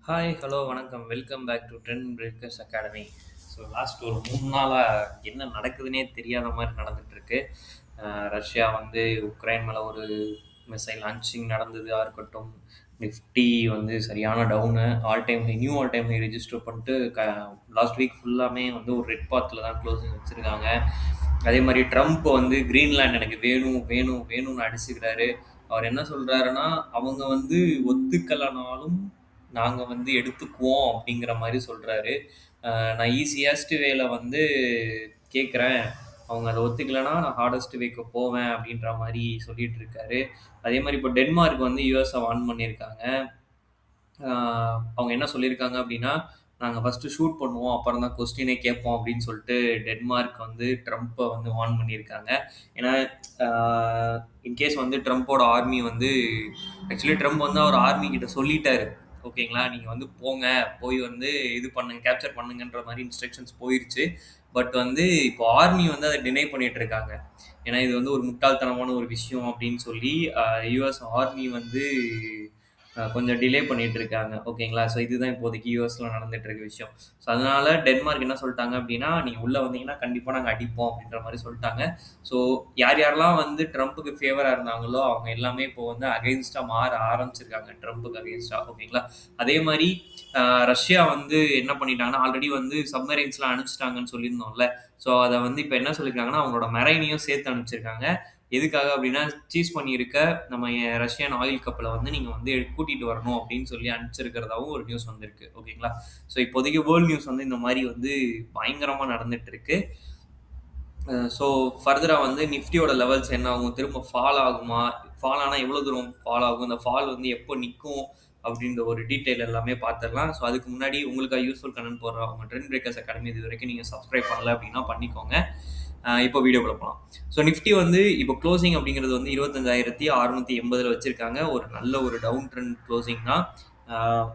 Hi, hello, வணக்கம். Welcome back to trend breakers academy. So last ஒரு 3 நாளா என்ன நடக்குதுன்னே தெரியாத மாரி நடந்துட்டுருக்கு. ரஷ்யா வந்து உக்ரைன் மேல ஒரு மிசைல் லான்ச்சிங் நடந்ததா இருக்கட்டும், நிஃப்டி வந்து சரியான down. All time high new all time high register பண்ணிட்டு லாஸ்ட் வீக் ஃபுல்லாமே வந்து ஒரு ரெட் பாத்தில் தான் க்ளோசிங் வச்சிருக்காங்க. அதே மாரி ட்ரம்ப் வந்து கிரீன்லாண்ட் எனக்கு வேணும், வேணும், வேணும்னு அடிச்சுக்கிறாரு. அவர் என்ன சொல்றாருன்னா, அவங்க வந்து ஒத்துக்கலனாலும் நாங்க வந்து எடுத்துக்குவோம் அப்படிங்கிற மாரி சொல்றாரு. நான் ஈஸியஸ்ட் வேல வந்து கேட்குறேன். அவங்க அத ஒத்துக்கலன்னா, நான் ஹார்டஸ்ட் வேக்கு போவேன் அப்படின்ற மாரி சொல்லிட்டு இருக்காரு. அதே மாரி இப்போ டென்மார்க் வந்து யுஎஸ்ஸ வார்ன் பண்ணியிருக்காங்க. ஆ அவங்க என்ன சொல்லியிருக்காங்க அப்படின்னா, நாங்க ஃபர்ஸ்ட்டு ஷூட் பண்ணுவோம். அப்புறம் தான் கொஸ்டினே கேட்போம் அப்படின்னு சொல்லிட்டு டென்மார்க் வந்து ட்ரம்ப்ப வந்து வார்ன் பண்ணியிருக்காங்க. ஏன்னா, ஆ இன்கேஸ் வந்து ட்ரம்ப்போட ஆர்மி வந்து ஆக்சுவலி ட்ரம்ப் வந்து அவர் ஆர்மி கிட்ட சொல்லிட்டாரு. ஓகேங்களா, நீங்க வந்து போங்க, போய் வந்து இது பண்ணுங்க, கேப்சர் பண்ணுங்கன்ற மாரி இன்ஸ்ட்ரக்ஷன்ஸ் போயிருச்சு. பட் வந்து இப்போ ஆர்மி வந்து அத டினை பண்ணிட்டு இருக்காங்க. ஏன்னா, இது வந்து ஒரு முட்டாள்தனமான ஒரு விஷயம் அப்படின்னு சொல்லி யுஎஸ் ஆர்மி வந்து கொஞ்சம் டிலே பண்ணிட்டு இருக்காங்க. ஓகேங்களா. ஸோ இதுதான் இப்போதைக்கு யுஎஸ்ல நடந்துட்டு இருக்க விஷயம். ஸோ அதனால டென்மார்க் என்ன சொல்ட்டாங்க அப்டின்னா, நீங்க உள்ள வந்தீங்கன்னா கண்டிப்பா நாங்க அடிப்போம் அப்டின்ற மாரி சொல்ட்டாங்க. ஸோ யாரெல்லாம் வந்து ட்ரம்ப்‌க்கு ஃபேவரா இருந்தாங்களோ, அவங்க எல்லாமே இப்போ வந்து அகைன்ஸ்ட்டா மாற ஆரம்பிச்சிருக்காங்க. ட்ரம்ப்‌க்கு அகைன்ஸ்ட்டா. ஓகேங்களா. அதே மாரி அ ரஷ்யா வந்து என்ன பண்ணிட்டாங்கன்னா, ஆல்ரெடி வந்து சப்மரைன்ஸ்லாம் அனுப்பிச்சுட்டாங்கன்னு சொல்லியிருந்தோம்ல. ஸோ அத வந்து இப்ப என்ன சொல்லியிருக்காங்கன்னா, அவங்களோட மெரைனையும் சேர்த்து அனுப்பிச்சிருக்காங்க. எதுக்காக அப்டின்னா, சீஸ் பண்ணியிருக்க நம்ம ரஷ்யன் ஆயில் கப்பல வந்து நீங்க வந்து கூட்டிட்டு வரணும் அப்படின்னு சொல்லி அனுப்பிச்சிருக்கிறதாவும் ஒரு நியூஸ் வந்திருக்கு. ஓகேங்களா. ஸோ இப்போதைக்கு வேர்ல்ட் நியூஸ் வந்து இந்த மாரி வந்து பயங்கரமா நடந்துட்டு இருக்கு. ஸோ ஃபர்தரா வந்து நிஃப்டியோட லெவல்ஸ் என்ன ஆகும்? திரும்ப ஃபால் ஆகுமா? ஃபால் ஆனா எவ்வளோ தூரம் ஃபால் ஆகும்? இந்த ஃபால் வந்து எப்போ நிக்கும்? அப்படின்ற ஒரு டீட்டெயில் எல்லாமே பார்த்துரலாம். ஸோ அதுக்கு முன்னாடி உங்களுக்காக யூஸ்ஃபுல் கன்டென்ட் போடுற அவங்க ட்ரெண்ட் பிரேக்கர்ஸ் அகாடமி இதுவரைக்கும் நீங்க சப்ஸ்கிரைப் பண்ணல அப்படின்னா பண்ணிக்கோங்க. இப்போ வீடியோக்குள்ள போலாம். ஸோ நிஃப்டி வந்து இப்போ க்ளோசிங் அப்படிங்கிறது வந்து 25,680ல வச்சிருக்காங்க. ஒரு நல்ல ஒரு டவுன் ட்ரெண்ட் க்ளோசிங் தான்.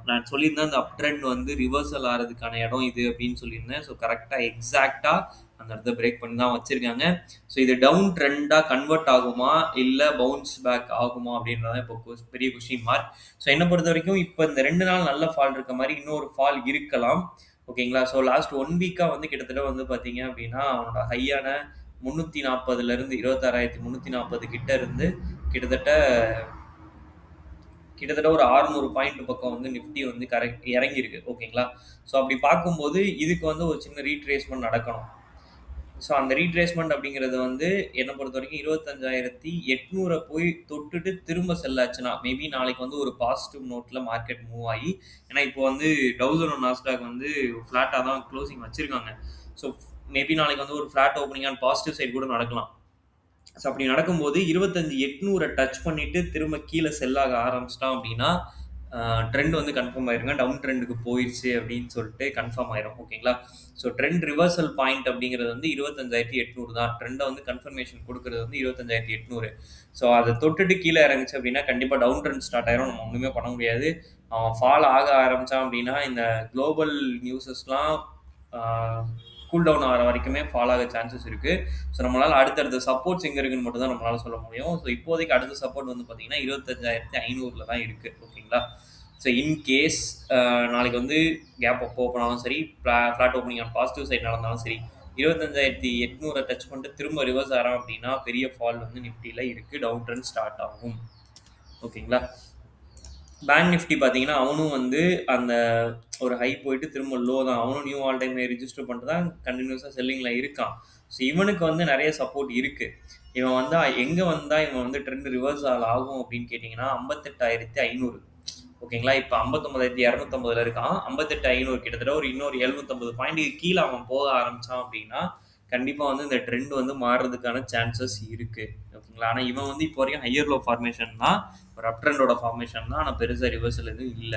நான் சொல்லியிருந்தேன் அந்த அப் ட்ரெண்ட் வந்து ரிவர்சல் ஆறதுக்கான இடம் இது அப்படின்னு சொல்லியிருந்தேன். ஸோ கரெக்ட்டா எக்ஸாக்ட்டா அந்த இடத்த பிரேக் பண்ணி தான் வச்சிருக்காங்க. ஸோ இது டவுன் ட்ரெண்டா கன்வெர்ட் ஆகுமா? இல்ல பவுன்ஸ் பேக் ஆகுமா? அப்படின்றது தான் இப்போ பெரிய கொஸ்டின் மார்க். ஸோ என்ன பொறுத்தவரைக்கும் இப்போ இந்த 2 நாள் நல்ல ஃபால் இருக்க மாரி இன்னொரு ஃபால் இருக்கலாம். ஓகேங்களா. ஸோ லாஸ்ட் 1 வீக்கா வந்து கிட்டத்தட்ட வந்து பார்த்தீங்க அப்படின்னா, அவனோட ஹையான 340லேருந்து 26,340 கிட்ட இருந்து கிட்டத்தட்ட கிட்டத்தட்ட ஒரு 600 பாயிண்ட் பக்கம் வந்து நிஃப்டி வந்து இறங்கியிருக்கு. ஓகேங்களா. ஸோ அப்படி பார்க்கும்போது இதுக்கு வந்து ஒரு சின்ன ரீட்ரேஸ்மென்ட் நடக்கணும். ஸோ அந்த ரீட்ரேஸ்மென்ட் அப்படிங்கிறது வந்து என்ன பொறுத்தவரைக்கும் 25,800 போய் தொட்டுட்டு திரும்ப செல் ஆச்சுன்னா, மேபி நாளைக்கு வந்து ஒரு பாசிட்டிவ் நோட்ல மார்க்கெட் மூவ் ஆகி ஏன்னா இப்போ வந்து டவ் ஜோன் நாஸ்டாக் வந்து ஃப்ளாட்டா தான் க்ளோசிங் வச்சிருக்காங்க. ஸோ மேபி நாளைக்கு வந்து ஒரு flat opening and positive side கூட நடக்கலாம். ஸோ அப்படி நடக்கும்போது 25,800 டச் பண்ணிட்டு திரும்ப கீழ செல் ஆக ஆரம்பிச்சிட்டான் அப்படின்னா, ட்ரெண்ட் வந்து கன்ஃபார்ம் ஆயிருங்க. டவுன் ட்ரெண்டுக்கு போயிருச்சு அப்படின்னு சொல்லிட்டு கன்ஃபார்ம் ஆயிரும். ஓகேங்களா. ஸோ ட்ரெண்ட் ரிவர்சல் பாயிண்ட் அப்படிங்கிறது வந்து 25,800 தான். ட்ரெண்ட வந்து கன்ஃபர்மேஷன் குடுக்குறது வந்து 25,800. ஸோ அத தொட்டுட்டு கீழ இறங்குச்சு அப்படின்னா, கண்டிப்பா டவுன் ட்ரெண்ட் ஸ்டார்ட் ஆயிரும். நம்ம ஒண்ணுமே பண்ண முடியாது. அவன் ஃபால் ஆக ஆரம்பிச்சான் அப்படின்னா, இந்த குளோபல் நியூஸஸ்லாம் ஆ கூல் டவுன் ஆகுற வரைக்குமே ஃபால் ஆக சான்சஸ் இருக்கு. ஸோ நம்மளால அடுத்தடுத்த சப்போர்ட்ஸ் எங்க இருக்குன்னு மட்டும் தான் நம்மளால சொல்ல முடியும். ஸோ இப்போதைக்கு அடுத்த சப்போர்ட் வந்து பார்த்தீங்கன்னா, 25,500ல தான் இருக்கு. ஓகேங்களா. ஸோ இன் கேஸ் நாளைக்கு வந்து கேப் அப் ஓப்பன் ஆனாலும் சரி, flat opening on positive side நடந்தாலும் சரி, 25,800 டச் பண்ணிட்டு திரும்ப ரிவர்ஸ் ஆறான் அப்படின்னா, பெரிய ஃபால் வந்து நிஃப்டில இருக்கு. டவுன் ட்ரெண்ட் ஸ்டார்ட் ஆகும். ஓகேங்களா. பேங்க் நிஃப்டி பார்த்தீங்கன்னா, அவனும் வந்து அந்த ஒரு ஹை போயிட்டு திரும்ப லோ தான். அவனும் new all time high register பண்ணிட்டு தான் கன்டினியூஸா செல்லிங்ல இருக்கான். ஸோ இவனுக்கு வந்து நெறைய சப்போர்ட் இருக்கு. இவன் வந்தா எங்க வந்தா இவன் வந்து ட்ரெண்ட் ரிவர்சல் ஆகும் அப்படின்னு கேட்டீங்கன்னா, 58,500 ஓகேங்களா. இப்ப 59,250ல இருக்கான். 58,500 கிட்டத்தட்ட ஒரு இன்னொரு 750 பாயிண்ட்க்கு கீழ அவன் போக ஆரம்பிச்சான் அப்படின்னா, கண்டிப்பா வந்து இந்த ட்ரெண்ட் வந்து மாறுறதுக்கான சான்சஸ் இருக்கு. ஓகேங்களா. ஆனா இவன் வந்து இப்போ வரைக்கும் ஹையர் லோ ஃபார்மேஷன் தான். ஒரு அப் ட்ரெண்டோட ஃபார்மேஷன் தான். ஆனா பெருசா ரிவர்சல் எதுவும் இல்ல.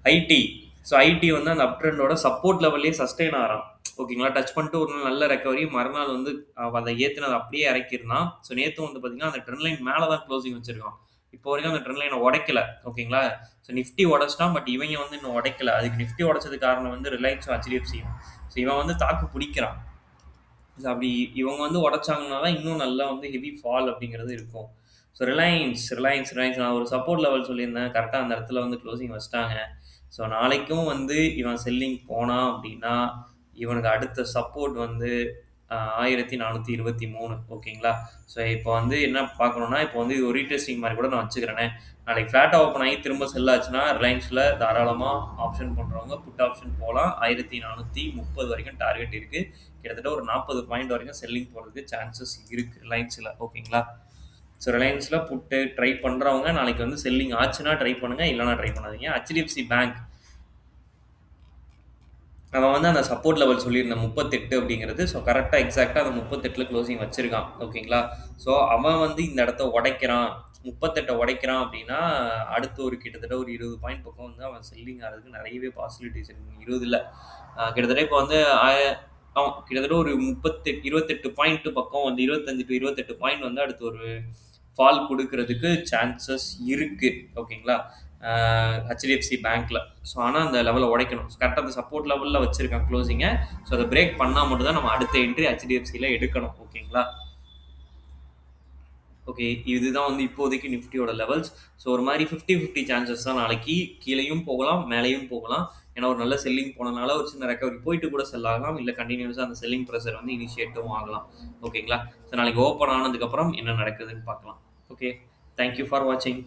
ஐடி. ஸோ ஐடி வந்து அந்த அப் ட்ரெண்டோட சப்போர்ட் லெவல்லயே சஸ்டெயின் ஆறான். ஓகேங்களா. டச் பண்ணிட்டு ஒரு நாள் நல்ல ரெக்கவரி. மறுநாள் வந்து அத ஏத்துனத அப்படியே இறக்கியிருந்தான். ஸோ நேத்தும் வந்து பார்த்தீங்கன்னா, அந்த ட்ரெண்ட் லைன் மேல தான் க்ளோசிங் வச்சிருக்கான். இப்போ வரைக்கும் அந்த ட்ரெண்ட் லைன உடைக்கல. ஓகேங்களா. So Nifty உடைச்சிட்டான். பட் இவங்க வந்து இன்னும் உடைக்கல. அதுக்கு நிஃப்டி உடைச்சதுக்கு காரணம் வந்து ரிலையன்ஸும், HDFCயும். ஸோ இவன் வந்து தாக்கு பிடிக்கிறான். ஸோ அப்படி இவங்க வந்து உடைச்சாங்கன்னா தான் இன்னும் நல்லா வந்து ஹெவி ஃபால் அப்படிங்கிறது இருக்கும். ஸோ ரிலையன்ஸ் நான் ஒரு சப்போர்ட் லெவல் சொல்லியிருந்தேன். கரெக்ட்டா அந்த இடத்துல வந்து க்ளோசிங் வச்சுட்டாங்க. ஸோ நாளைக்கும் வந்து இவன் செல்லிங் போனான் அப்டின்னா, இவனுக்கு அடுத்த சப்போர்ட் வந்து 1423 ஓகேங்களா? ஸோ இப்போ வந்து என்ன பார்க்கணும்னா, இப்போ வந்து இது ஒரு ரீடெஸ்டிங் மாரி கூட நான் வச்சுக்கிறேனே. நாளைக்கு ஃப்ளாட்டா ஓப்பன் ஆகி திரும்ப செல் ஆச்சுன்னா, ரிலையன்ஸ்ல தாராளமா ஆப்ஷன் பண்றவங்க புட் ஆப்ஷன் போலாம். 1430 வரைக்கும் டார்கெட் இருக்கு. கிட்டத்தட்ட ஒரு 40 பாயிண்ட் வரைக்கும் செல்லிங் போறதுக்கு சான்சஸ் இருக்கு ரிலையன்ஸ்ல. ஓகேங்களா? ஸோ ரிலையன்ஸ்ல புட்டு ட்ரை பண்றவங்க நாளைக்கு வந்து செல்லிங் ஆச்சுன்னா ட்ரை பண்ணுங்க. இல்லன்னா ட்ரை பண்ணாதீங்க. HDFC பேங்க் அவன் வந்து அந்த சப்போர்ட் லெவல் சொல்லியிருந்தான் 38 அப்படிங்கிறது. ஸோ கரெக்ட்டா எக்ஸாக்ட்டா அந்த 38ல க்ளோசிங் வச்சிருக்கான். ஓகேங்களா? ஸோ அவன் வந்து இந்த இடத்த உடைக்கிறான். 38 உடைக்கிறான் அப்படின்னா, அடுத்து ஒரு கிட்டத்தட்ட ஒரு 20 பாயிண்ட் பக்கம் வந்து அவன் செல்லிங் ஆறதுக்கு நெறையவே பாசிபிலிட்டீஸ் இருக்கு. 20 இல்ல. கிட்டத்தட்ட இப்போ வந்து கிட்டத்தட்ட ஒரு 28 பாயிண்ட் பக்கம் வந்து 25 டூ 28 பாயிண்ட் வந்து அடுத்து ஒரு ஃபால் குடுக்குறதுக்கு சான்சஸ் இருக்கு. ஓகேங்களா? HDFC பேங்க்ல. ஸோ ஆனா அந்த லெவல உடைக்கணும். கரெக்ட்டா அந்த சப்போர்ட் லெவல்ல வச்சிருக்கான் க்ளோசிங்க. ஸோ அத பிரேக் பண்ணா மட்டும் தான் நம்ம அடுத்த என்ட்ரி HDFCல எடுக்கணும். ஓகேங்களா? ஓகே. இதுதான் வந்து இப்போதைக்கு நிஃப்டியோட லெவல்ஸ். ஸோ ஒரு மாரி 50, 50 சான்சஸ் தான் நாளைக்கு கீழயும் போகலாம், மேலயும் போகலாம். ஏன்னா ஒரு நல்ல செல்லிங் போனனால ஒரு சின்ன ரெக்கவரி போயிட்டு கூட செல் ஆகலாம். இல்ல கன்டினியூஸா அந்த செல்லிங் பிரஷர் வந்து இனிஷியேட்டும் ஆகலாம். ஓகேங்களா? ஸோ நாளைக்கு ஓப்பன் ஆனதுக்கப்புறம் என்ன நடக்குதுன்னு பார்க்கலாம். ஓகே. தேங்க் யூ ஃபார் வாட்சிங்.